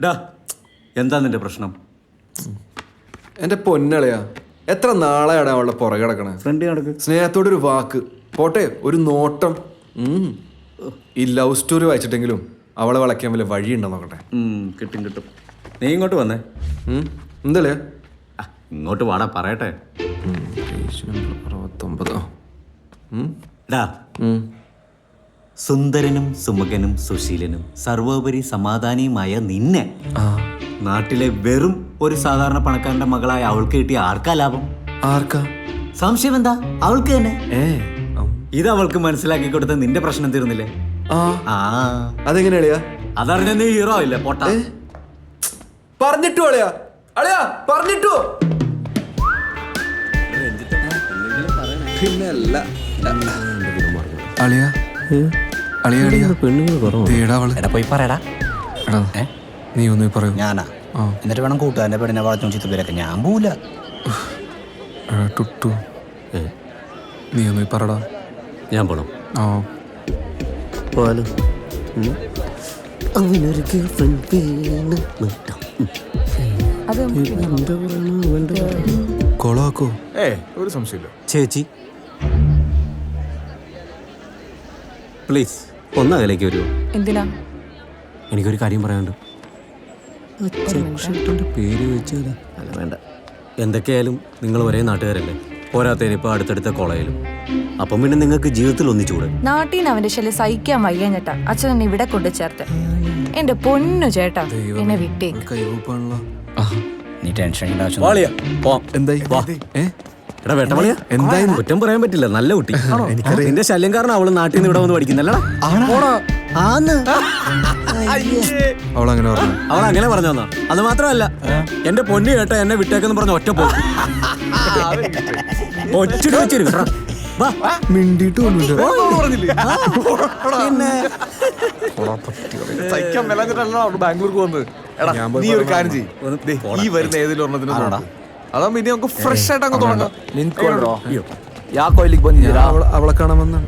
ഡാ എന്താ നിന്റെ പ്രശ്നം? എൻ്റെ പൊന്നളയാ, എത്ര നാളെയാണ് അവളുടെ പുറകെ കിടക്കണേ. ഫ്രണ്ട് നടക്ക്. സ്നേഹത്തോടൊരു വാക്ക് പോട്ടെ, ഒരു നോട്ടം. ഈ ലവ് സ്റ്റോറി വായിച്ചിട്ടെങ്കിലും അവളെ വളയ്ക്കാൻ വല്ല വഴിയുണ്ടോ നോക്കട്ടെ. കിട്ടും കിട്ടും. നീ ഇങ്ങോട്ട് വന്നേ. എന്തല്ലേ ഇങ്ങോട്ട് വാടാ പറയട്ടെ. 69. ഡാ സുന്ദരനും സുമുഖനും സുശീലനും സർവോപരി സമാധാനിയുമായ നിന്നെ നാട്ടിലെ വെറും ഒരു സാധാരണ പണക്കാരന്റെ മകളായ അവൾക്ക് കിട്ടിയ ആർക്കാ ലാഭം? ആർക്കാ? സംശയം എന്താ? അവൾക്ക് തന്നെ. ഇത് അവൾക്ക് മനസ്സിലാക്കി കൊടുത്ത നിന്റെ പ്രശ്നം തീർന്നില്ലേ? അതെങ്ങനെയാ? അതറിഞ്ഞ നീ ഹീറോ ഇല്ലേ പൊട്ടാ? പറഞ്ഞിട്ടു അളിയാ, അളിയാ പറഞ്ഞിട്ടു. പിന്നല്ല അളിയാ, അളിയാ അളിയാ പെണ്ണുങ്ങൾ കുറവാ. പോയി പറയടാ. നീ ഒന്ന് പറയൂ. ഞാനാ? എന്നിട്ട് വേണം കൂട്ടുകാരന്റെ പെണ്ണിനെ വളർത്തും ചിത്രത്തിലൊക്കെ. ഞാൻ പോവില്ല. ടുട്ടു നീ ഒന്ന് പറടാ. ഞാൻ പോണം. പോലും അവനൊരു ഗേൾഫ്രണ്ട് കൊളാക്കോ? ഒരു സംശയമില്ല ചേച്ചി. പ്ലീസ് ഒന്ന് അതിലേക്ക് വരുമോ? എന്തിനാ? എനിക്കൊരു കാര്യം പറയാനുണ്ട്. പേര് വെച്ചത് അല്ല വേണ്ട. എന്തൊക്കെയായാലും നിങ്ങൾ ഒരേ നാട്ടുകാരല്ലേ? പോരാത്തതിന് ഇപ്പോൾ അടുത്തടുത്ത കോളേജിലും. അപ്പം പിന്നെ നിങ്ങൾക്ക് ജീവിതത്തിൽ ഒന്നിച്ചൂടെ? നാട്ടിൽ നിന്ന് അവന്റെ ശല്യം സഹിക്കാൻ വയ്യാഞ്ഞിട്ടാ അച്ഛൻ എന്നെ ഇവിടെ കൊണ്ടു ചേർത്ത്. എന്റെ പൊന്നു ചേട്ടാ, എന്നെ വിട്ടേക്ക്. കൈവപ്പാണല്ലോ. നീ ടെൻഷൻ കുറ്റം പറയാൻ പറ്റില്ല. നല്ല കുട്ടി. നിന്റെ ശല്യം കാരണം അവള് നാട്ടിൽ നിന്ന് ഇവിടെ വന്ന് പഠിക്കുന്നല്ലടാ. അവളങ്ങനെ പറഞ്ഞു തന്നാ? അത് മാത്രമല്ല, എന്റെ പൊന്നു കേട്ടോ എന്നെ വിട്ടേക്കെന്ന് പറഞ്ഞ ഒറ്റ പോകും. ബാംഗ്ലൂർക്ക് വന്നത്. നീ ഒരു കാര്യം ചെയ്യ്, ഈ വരുന്ന ഏതെങ്കിലും ഒരെണ്ണത്തിന് അതാകുമ്പോ ഇനി നമുക്ക് ഫ്രഷ് ആയിട്ട് അങ്ങ് തുടങ്ങാം. അവളെ കാണാമെന്ന്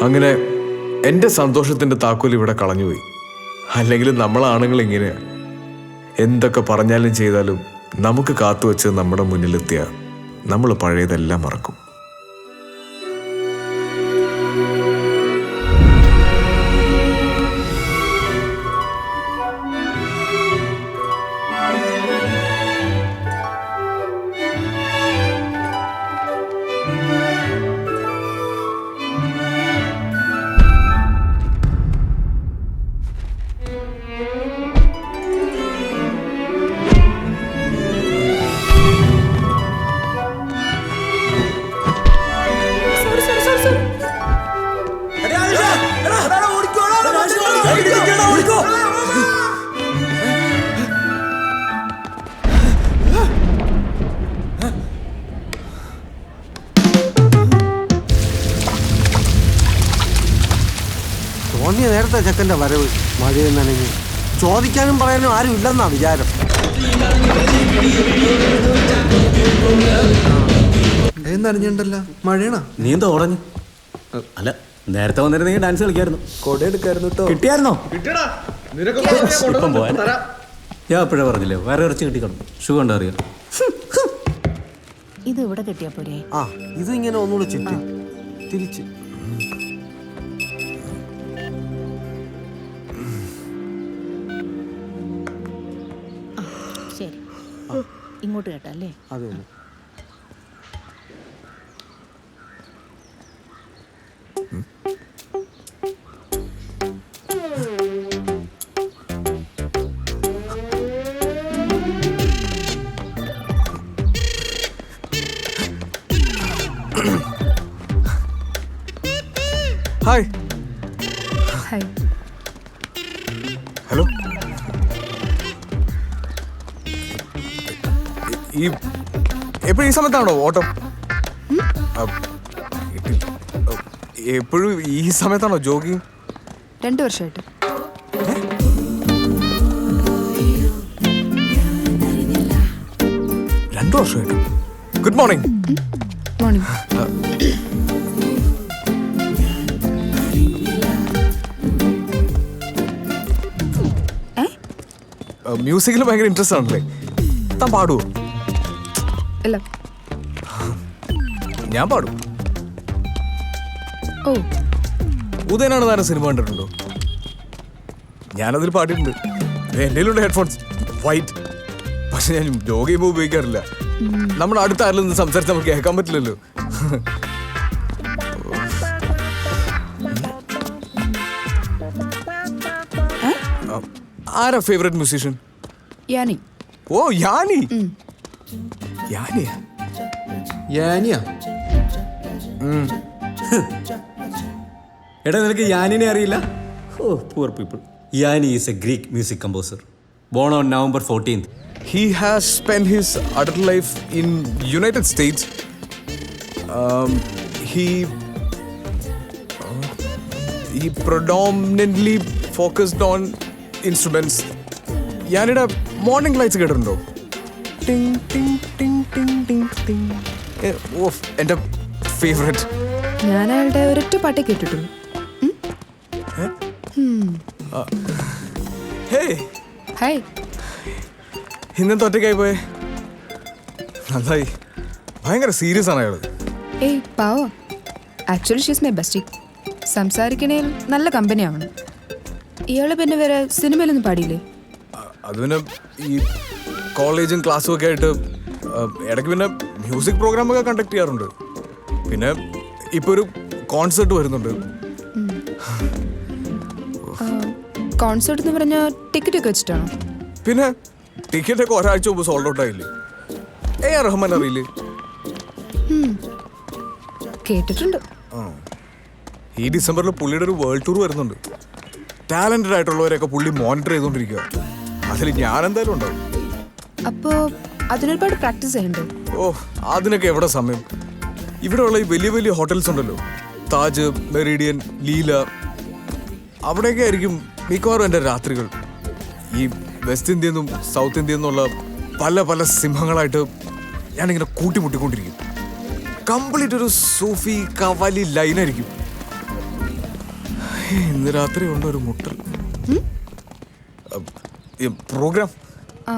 അങ്ങനെ എൻ്റെ സന്തോഷത്തിൻ്റെ താക്കോൽ ഇവിടെ കളഞ്ഞുപോയി. അല്ലെങ്കിൽ നമ്മളാണുങ്ങൾ ഇങ്ങനെയാ. എന്തൊക്കെ പറഞ്ഞാലും ചെയ്താലും നമുക്ക് കാത്തുവെച്ച് നമ്മുടെ മുന്നിലെത്തിയ നമ്മൾ പഴയതെല്ലാം മറക്കും. തോന്നിയ നേരത്തെ ചെക്കൻ്റെ വരവ്. മഴയിൽ നനഞ്ഞ് ചോദിക്കാനും പറയാനും ആരും ഇല്ലെന്നാ വിചാരം. നനഞ്ഞിട്ടല്ല മഴയാണോ? നീ എന്താ ഓടഞ്ഞു? അല്ല നേരത്തെ വന്നിരുന്നെങ്കിൽ ഡാൻസ് കളിക്കായിരുന്നു. കൊട എടുക്കായിരുന്നു. കിട്ടിയായിരുന്നോ? ഇപ്പം പോയാ ഞാൻ അപ്പോഴേ പറഞ്ഞില്ലേ വേറെ ഇറച്ചി കിട്ടിക്കണം. ഷൂ കണ്ടാ അറിയാം. ഇത് ഇവിടെ കിട്ടിയാ പോരെ? ആ ഇത് ഇങ്ങനെ ഒന്നുകൂടെ ചുറ്റി തിരിച്ച്. ശരി, ഇങ്ങോട്ട് കേട്ടോ അല്ലേ? അതെ ഹായ്. ഹായ്. ഹലോ. ഈ എപ്പോഴും ഈ സമയത്താണോ ഓട്ടം? എപ്പോഴും ഈ സമയത്താണോ ജോഗിങ്? 2 വർഷമായിട്ട്. രണ്ടു വർഷമായിട്ട്. Good morning. മോർണിംഗ്. മ്യൂസിക്കിൽ ഭയങ്കര ഇൻട്രസ്റ്റ് ആണല്ലേ? താൻ പാടുവോ? അല്ല. ഞാൻ പാടും. ഓ, ഉദയനാണ് താരം സിനിമ കണ്ടിട്ടുണ്ടോ? ഞാനതിൽ പാടിയിട്ടുണ്ട്. എൻ്റെ കയ്യിലുണ്ട് ഹെഡ്ഫോൺസ്, വൈറ്റ്. പക്ഷെ ഞാൻ ജോഗ് ചെയ്യുമ്പോൾ ഉപയോഗിക്കാറില്ല. നമ്മൾ അടുത്ത ആരിൽ നിന്ന് സംസാരിച്ച് നമുക്ക് കേൾക്കാൻ പറ്റില്ലല്ലോ. ആരാ ഫേവറേറ്റ് മ്യൂസീഷ്യൻ? യാനി. ഓ യാനി. യാനിയാ? യാനിയാ? എടാ നിനക്ക് യാനിനെ അറിയില്ല? Oh poor people. Yanni is a Greek music composer. Born on November 14th. He has spent his adult life in United States. He predominantly focused on instruments. ഞാനിവിടെ മോർണിംഗ് ലൈറ്റ്സ് കേട്ടിട്ടുണ്ടോ? ടിങ് ടിങ് ടിങ് ടിങ് ടിങ് ടിങ്. ഓഫ് എൻ്റെ ഫേവറേറ്റ്. ഞാൻ അയാളുടെ ഒരൊറ്റ പാട്ടേ കേട്ടിട്ടുള്ളൂ. Hey, hi. ഇന്നത്തെ ഒറ്റയ്ക്കായി പോയേ? നന്നായി. ഭയങ്കര സീരിയസ് ആണ് അയാൾ. ഏയ് പാവം. Actually she's my bestie. സംസാരിക്കണേൽ നല്ല കമ്പനിയാണ്. ഇയാള് പിന്നെ വേറെ സിനിമയിലൊന്നും പാടിയില്ലേ? അത് പിന്നെ ഈ കോളേജും ക്ലാസ്സും ഒക്കെ ആയിട്ട് ഇടയ്ക്ക് പിന്നെ മ്യൂസിക് പ്രോഗ്രാമൊക്കെ കണ്ടക്ട് ചെയ്യാറുണ്ട്. പിന്നെ ഇപ്പോൾ ഒരു കോൺസേർട്ട് വരുന്നുണ്ട്. കോൺസേർട്ട് എന്ന് പറഞ്ഞാൽ ടിക്കറ്റ് ഒക്കെ വെച്ചിട്ടാണോ? പിന്നെ ടിക്കറ്റൊക്കെ ഒരാഴ്ച മുമ്പ് സോൾഡ് ഔട്ട് ആയില്ലേ? AR റഹ്മാൻ അറിയില്ലേ? കേട്ടിട്ടുണ്ട്. ഈ ഡിസംബറിൽ പുള്ളിയുടെ ഒരു വേൾഡ് ടൂർ വരുന്നുണ്ട്. ടാലന്റഡ് ആയിട്ടുള്ളവരെയൊക്കെ പുള്ളി മോണിറ്റർ ചെയ്തുകൊണ്ടിരിക്കുക. അതിൽ ഞാൻ എന്തായാലും ഉണ്ടാവും. അപ്പോ അതിനൊരുപാട് പ്രാക്ടീസ് ചെയ്യണ്ടേ? ഓ അതിനൊക്കെ എവിടെ സമയം? ഇവിടെയുള്ള ഈ വലിയ വലിയ ഹോട്ടൽസ് ഉണ്ടല്ലോ, താജ്, മെറിഡിയൻ, ലീല, അവിടെയൊക്കെ ആയിരിക്കും മിക്കവാറും എൻ്റെ രാത്രികൾ. ഈ വെസ്റ്റ് ഇന്ത്യയിൽ നിന്നും സൗത്ത് ഇന്ത്യയിൽ നിന്നുള്ള പല പല സിംഹങ്ങളായിട്ട് ഞാനിങ്ങനെ കൂട്ടിമുട്ടിക്കൊണ്ടിരിക്കും. കംപ്ലീറ്റ് ഒരു സൂഫി കവാലി ലൈനായിരിക്കും. ഇന്ന് രാത്രി ഉണ്ട് ഒരു മുട്ടൽ പ്രോഗ്രാം. ആ